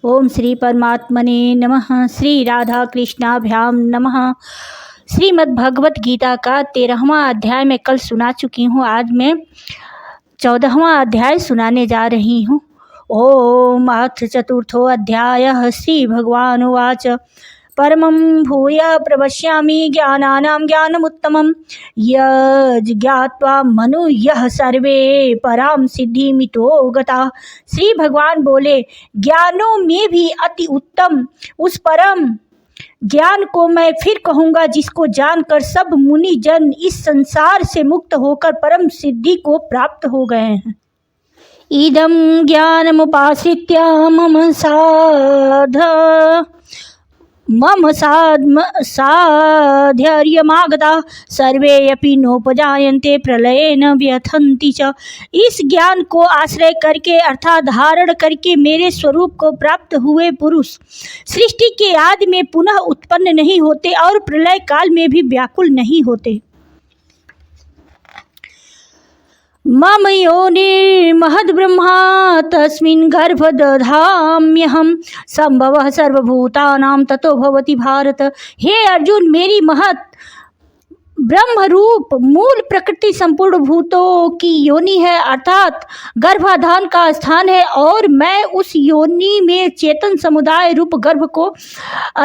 ओम श्री परमात्मने नमः। श्री राधा कृष्णाभ्याम नमः। श्रीमद् भगवत गीता का 13वां अध्याय मैं कल सुना चुकी हूँ। आज मैं 14वां अध्याय सुनाने जा रही हूँ। ओम अथ चतुर्थो अध्यायः। श्री भगवान उवाच परमं भूय प्रवक्ष्यामि ज्ञानानां ज्ञानमुत्तमं यज्ञात्वा मनुष्यः सर्वे परां सिद्धिमितो गताः। श्री भगवान बोले, ज्ञानों में भी अति उत्तम उस परम ज्ञान को मैं फिर कहूँगा जिसको जानकर सब मुनि जन इस संसार से मुक्त होकर परम सिद्धि को प्राप्त हो गए हैं। इदं ज्ञानमुपाश्रित्य मम साध्यर्यमागता सर्वे अपि नोपजायन्ते प्रलयेन व्यथन्ति च। इस ज्ञान को आश्रय करके अर्थात धारण करके मेरे स्वरूप को प्राप्त हुए पुरुष सृष्टि के आदि में पुनः उत्पन्न नहीं होते और प्रलय काल में भी व्याकुल नहीं होते। मम योनिर्महद्ब्रह्मा तस्मिन् गर्भदधाम्यहं संभवः सर्वभूतानां ततो भवति भारत। हे अर्जुन, मेरी महत ब्रह्म रूप मूल प्रकृति संपूर्ण भूतों की योनि है अर्थात गर्भाधान का स्थान है और मैं उस योनि में चेतन समुदाय रूप गर्भ को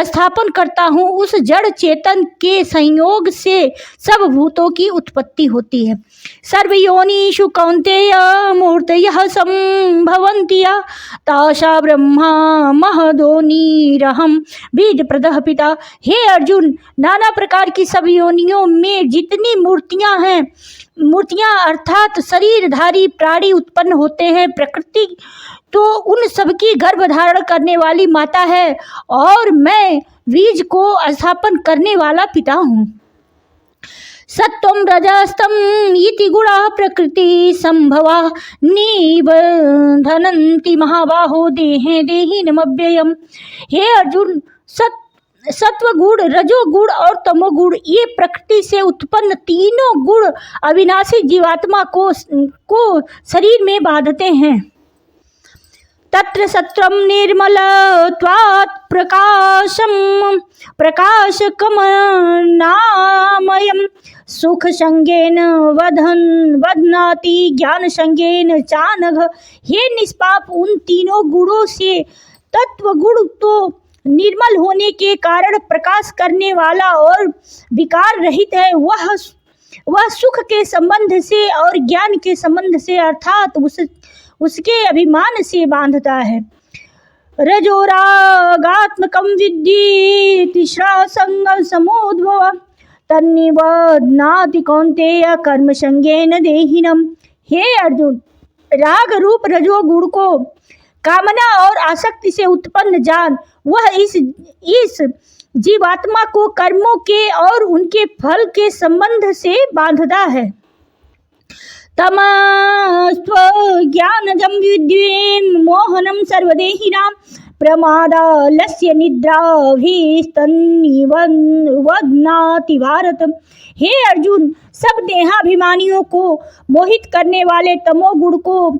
स्थापन करता हूँ। उस जड़ चेतन के संयोग से सब भूतों की उत्पत्ति होती है। सर्वयोनिषु कौन्तेय मूर्तयः संभवन्ति तासा ब्रह्मा महदोनिरहं बीजप्रदः पिता। हे अर्जुन, नाना प्रकार की सब योनियों में जितनी मूर्तियां अर्थात शरीरधारी प्राणी उत्पन्न होते हैं, प्रकृति तो उन सबकी गर्भ धारण करने वाली माता है और मैं बीज को स्थापन करने वाला पिता हूँ। सत्वं रजस्तम इति गुणा प्रकृति संभवा निबधनन्ति महाबाहो देहे देहिनमव्ययम्। हे अर्जुन, सत्व गुण, रजोगुण और तमोगुण ये प्रकृति से उत्पन्न तीनों गुण अविनाशी जीवात्मा को शरीर में बांधते हैं। तत्र सत्रम निर्मलत्वात् प्रकाशकमनामयम् सुख संगेन वदनाति ज्ञान संगेन चानघ। हे निष्पाप, उन तीनों गुणों से तत्व गुण तो निर्मल होने के कारण प्रकाश करने वाला और विकार रहित है। वह सुख के संबंध से और ज्ञान के संबंध से अर्थात उसके अभिमान से बांधता है। रजोरागात्मकं विद्धि तिस्रा संग समुद्भव तन्निबध्नाति कौन्तेय कर्म संगेन देहिनम्। हे अर्जुन, राग रूप रजोगुण को कामना और आसक्ति से उत्पन्न जान। वह इस जीवात्मा को कर्मों के और उनके फल के संबंध से बांधता है। तमस्त्व ज्ञानजं विद्वेन मोहनम सर्वदेहिनां प्रमादालस्य निद्राभिस्तन्निबध्नाति भारत। हे अर्जुन, सब देहाभिमानियों को मोहित करने वाले तमोगुण को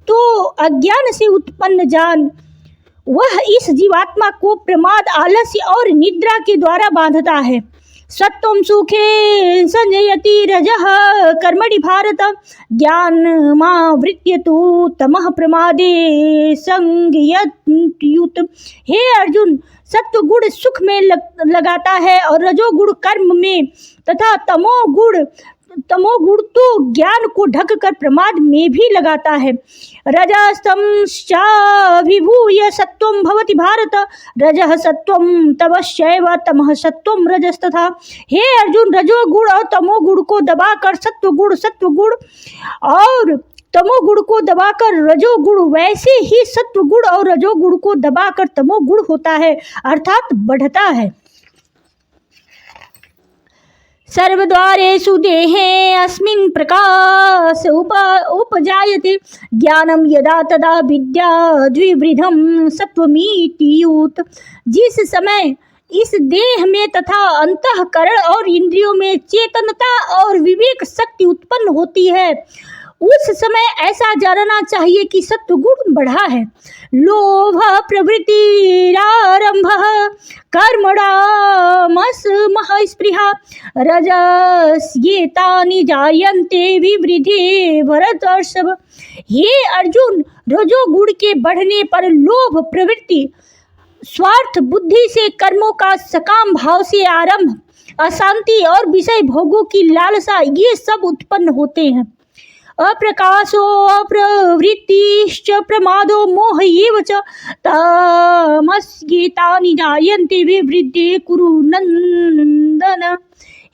तो अज्ञान से उत्पन्न जान। वह इस जीवात्मा को प्रमाद, आलस्य और निद्रा के द्वारा बांधता है। सत्वं सुखे संजयति रजः कर्मणि भारत ज्ञानमावृत्य तु तमः प्रमादे संगयत्युत। हे अर्जुन, सत्व गुण सुख में लगाता है और रजोगुण कर्म में तथा तमोगुण तो ज्ञान को ढक कर प्रमाद में भी लगाता है। रजस्तमश्चाभिभूय सत्वं भवति भारत रजः सत्वं तमश्चैव तमः सत्वं रजस्तथा। हे अर्जुन, रजोगुण और तमोगुण को दबाकर सत्वगुण और तमोगुण को दबाकर रजोगुण, वैसे ही सत्वगुण और रजोगुण को दबाकर तमोगुण होता है अर्थात बढ़ता है। सर्वद्वारेषु देहे अस्मिन् प्रकाश उपजायते ज्ञानं यदा तदा विद्या द्विवृद्धं सत्वमीत्युत। जिस समय इस देह में तथा अंतःकरण और इंद्रियों में चेतनता और विवेक शक्ति उत्पन्न होती है, उस समय ऐसा जानना चाहिए कि सत्वगुण बढ़ा है। लोभ प्रवृत्तिरारंभ कर्मणामस महस्पृहा रजस्येतानि जायन्ते विवृद्धि भरतर्षभ। हे अर्जुन, रजोगुण के बढ़ने पर लोभ प्रवृत्ति, स्वार्थ बुद्धि से कर्मों का सकाम भाव से आरंभ, अशांति और विषय भोगों की लालसा, ये सब उत्पन्न होते हैं। अप्रकाशो अप्रवृत्तिश्च प्रमादो मोह एव च तमस्येतानि जायन्ते विवृद्धि कुरु नंदन।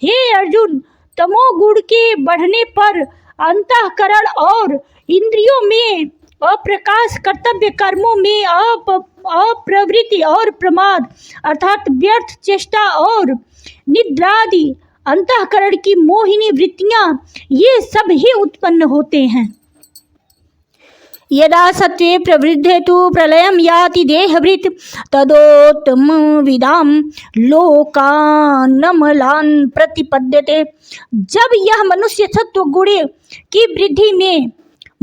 हे अर्जुन, तमोगुण के बढ़ने पर अंतःकरण और इंद्रियों में अप्रकाश, कर्तव्य कर्मों में अप्रवृत्ति और प्रमाद अर्थात व्यर्थ चेष्टा और निद्रादि अंतःकरण की मोहिनी वृत्तियां, ये सब ही उत्पन्न होते हैं। यदा सत्वे प्रवृद्धे तु प्रलयं याति देहभृत् तदोत्तम विदाम लोकानमलान प्रतिपद्यते। जब यह मनुष्य सत्व गुण की वृद्धि में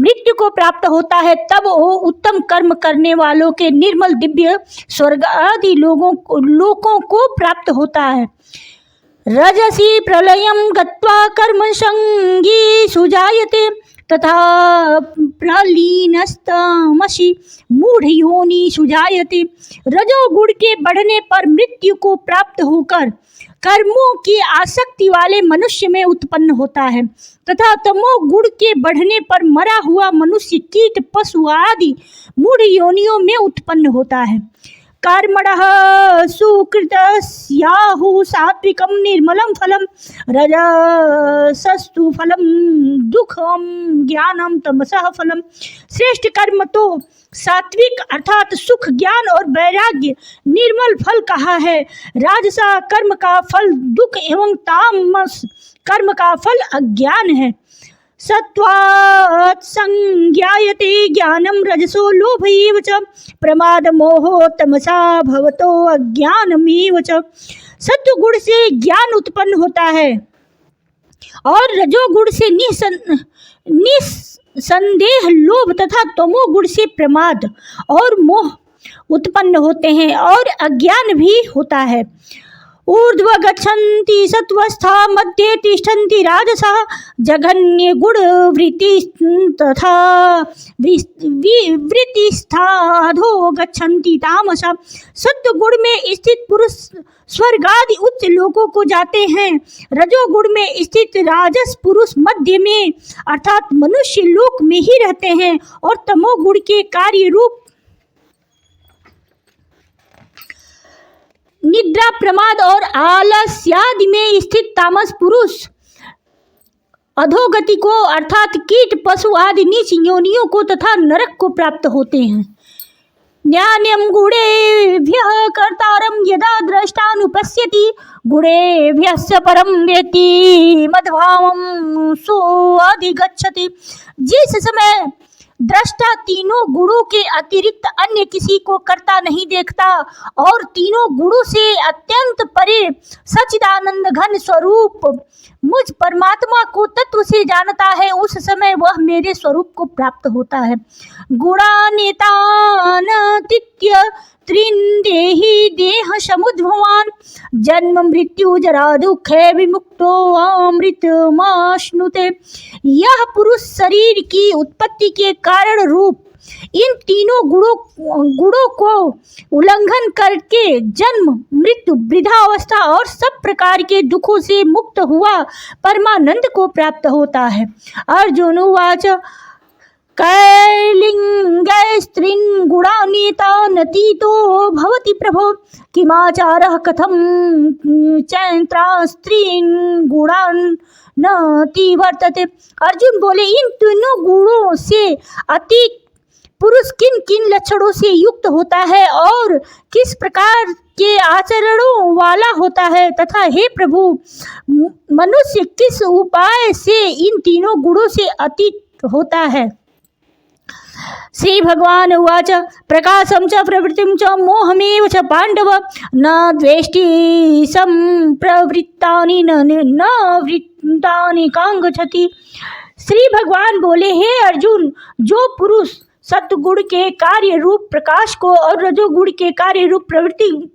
मृत्यु को प्राप्त होता है, तब वो उत्तम कर्म करने वालों के निर्मल दिव्य स्वर्ग आदि लोकों को प्राप्त होता है। रजसी प्रलयं गत्वा कर्मसंगी सुजायते तथा प्रलीनस्तमसि मूढ़योनि सुजायते। रजोगुण के बढ़ने पर मृत्यु को प्राप्त होकर कर्मों की आसक्ति वाले मनुष्य में उत्पन्न होता है तथा तमोगुण के बढ़ने पर मरा हुआ मनुष्य कीट पशु आदि मूढ़ योनियों में उत्पन्न होता है। कर्मणः सुकृतस्याहुः सात्विकं निर्मलं फलं रजसस्तु फलं दुःखं ज्ञानं तमसः फलं। श्रेष्ठ कर्म तो सात्विक अर्थात सुख, ज्ञान और वैराग्य निर्मल फल कहा है। राजसा कर्म का फल दुख एवं तामस कर्म का फल अज्ञान है। सत्वात् संज्ञायते ज्ञानं रजसो लोभ एव च प्रमाद मोहो तमसा भवतो अज्ञानमेव च। सत्वगुण से ज्ञान उत्पन्न होता है और रजोगुण से निसंदेह लोभ तथा तमोगुण से प्रमाद और मोह उत्पन्न होते हैं और अज्ञान भी होता है। ऊर्ध्व गच्छन्ति सत्वस्था मध्ये तिष्ठन्ति राजसः जघन्य गुण वृत्ति तथा वृत्तिस्था अधो गच्छन्ति तामसः। सत्व गुण में स्थित पुरुष स्वर्ग आदि उच्च लोकों को जाते हैं। रजोगुण में स्थित राजस पुरुष मध्य में अर्थात मनुष्य लोक में ही रहते हैं और तमोगुण के कार्य रूप निद्रा, प्रमाद और आलस्यादि में स्थित तामस पुरुष अधोगति को अर्थात कीट पशु आदि नीच योनियों को तथा नरक को प्राप्त होते हैं। ज्ञानम गुणेभ्यः कर्तारं यदा द्रष्टानुपश्यति गुणेभ्यः परं वेत्ति मद्भावं सोऽधिगच्छति। जिस समय दृष्टा तीनों गुणों के अतिरिक्त अन्य किसी को कर्ता नहीं देखता और तीनों गुणों से अत्यंत परे सच्चिदानंद घन स्वरूप मुझ परमात्मा को तत्व से जानता है, उस समय वह मेरे स्वरूप को प्राप्त होता है। गुणान्वितान् तित्य त्रिन्देहि देह समुद्भवान् जन्म मृत्यु जरा दुखे विमुक्तो अमृतमाश्नुते। यह पुरुष शरीर की उत्पत्ति के कारण रूप इन तीनों गुणों को उल्लंघन करके जन्म मृत्यु वृद्धावस्था और सब प्रकार के दुखों से मुक्त हुआ परमानंद को प्राप्त होता है। अर्जुन उवाच कैलिंगै स्त्रीन् गुणान्वितानतीतो भवति प्रभो किमाचारः कथं चैत्रा स्त्रीन् गुणान् नति वर्तते। अर्जुन बोले, इन तीनों गुणों से अतीत पुरुष किन किन लक्षणों से युक्त होता है और किस प्रकार के आचरणों वाला होता है तथा हे प्रभु मनुष्य किस उपाय से इन तीनों गुणों से अतीत होता है। श्री भगवान उवाच प्रकाशं च प्रवृत्तिं च मोहमेव च पांडव न द्वेष्टि संप्रवृत्तानि न वृत्तानि कांगच्छति। श्री भगवान बोले, हे अर्जुन, जो पुरुष सत्गुण के कार्य रूप प्रकाश को और रजोगुण के कार्य रूप प्रवृत्ति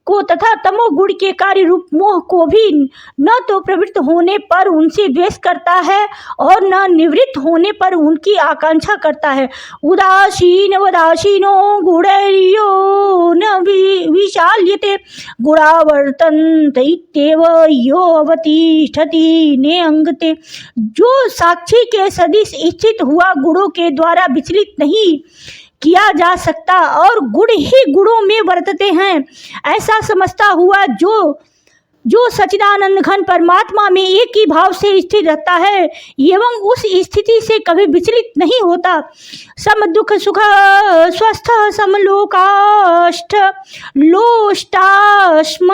को तथा तमोगुण के कार्य रूप मोह को भी न तो प्रवृत्त होने पर उनसे द्वेष करता है और न निवृत्त होने पर उनकी आकांक्षा करता है, उदासीनो गुणैर्यो न विशाल्यते गुणावर्तन्त इत्येव यो अवतिष्ठति नेअंगते, जो साक्षी के सदिश स्थित हुआ गुणों के द्वारा विचलित नहीं किया जा सकता और गुण ही गुणों में वर्तते हैं, ऐसा समझता हुआ जो सच्चिदानंद घन परमात्मा में एक ही भाव से स्थिर रहता है एवं उस स्थिति से कभी विचलित नहीं होता। सम दुख सुख स्वस्थ समलोकाष्ट लोष्टाश्म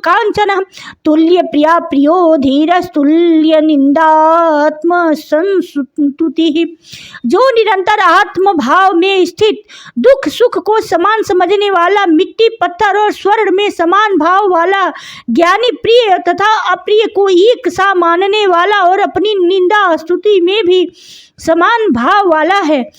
कांचन तुल्य प्रिया प्रियो धीरस्तुल्य निंदात्म संस्तुति, जो निरंतर आत्म भाव में स्थित दुख सुख को समान समझने वाला, मिट्टी पत्थर और स्वर्ण में समान भाव वाला, ज्ञानी प्रिय तथा अप्रिय को एक सा मानने वाला और अपनी निंदा स्तुति में भी समान भाव वाला है।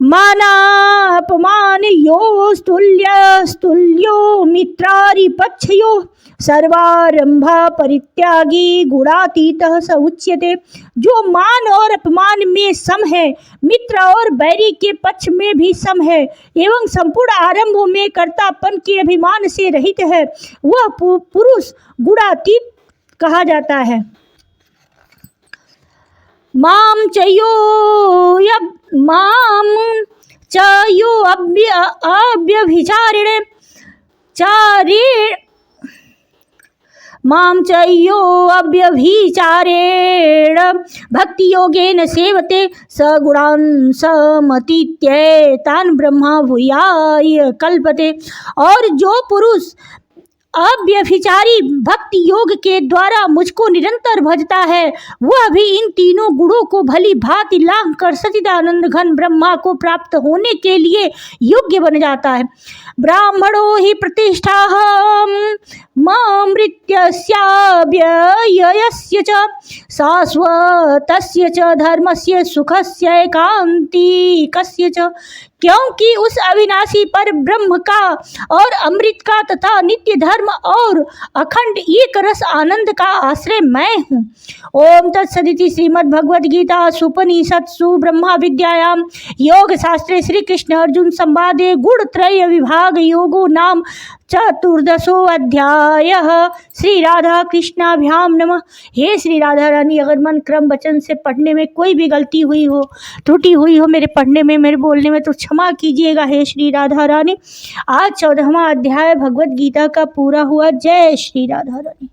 मानापमान यो स्तुल्यो मित्रारिपक्षयो सर्वारंभा परित्यागी गुणातीतः स उच्यते, जो मान और अपमान में सम है, मित्र और बैरी के पक्ष में भी सम है एवं संपूर्ण आरंभों में कर्तापन के अभिमान से रहित है, वह पुरुष गुणातीत कहा जाता है। माम चयो अव्यभिचारिणे मां च यो अव्यभिचारेण भक्ति योगेन सेवते स गुणान् समतीत्येतान् ब्रह्मा भूयाय कल्पते, और जो पुरुष अव्यभिचारी भक्ति योग के द्वारा मुझको निरंतर भजता है, वह भी इन तीनों गुणों को भली भांति लांघ कर सच्चिदानंद घन ब्रह्मा को प्राप्त होने के लिए योग्य बन जाता है। ब्राह्मणो हि प्रतिष्ठाहं मृत्यस्याव्ययस्य च शाश्वतस्य च धर्मस्य सुखस्य एकांतिकस्य च, क्योंकि उस अविनाशी पर ब्रह्म का और अमृत का तथा नित्य धर्म और अखंड एक रस आनंद का आश्रय मैं हूँ। ओम तत्सदिति श्रीमद्भगवद गीता उपनिषत्सु ब्रह्मा विद्यायां योग शास्त्रे श्री कृष्ण अर्जुन संवादे गुणत्रय विभाग योगो नाम 14वां अध्याय। श्री राधा कृष्णाभ्याम नमः। हे श्री राधा रानी, अगर मन क्रम वचन से पढ़ने में कोई भी गलती हुई हो, त्रुटि हुई हो मेरे पढ़ने में, मेरे बोलने में, तो क्षमा कीजिएगा हे श्री राधा रानी। आज 14वां अध्याय भगवद गीता का पूरा हुआ। जय श्री राधा रानी।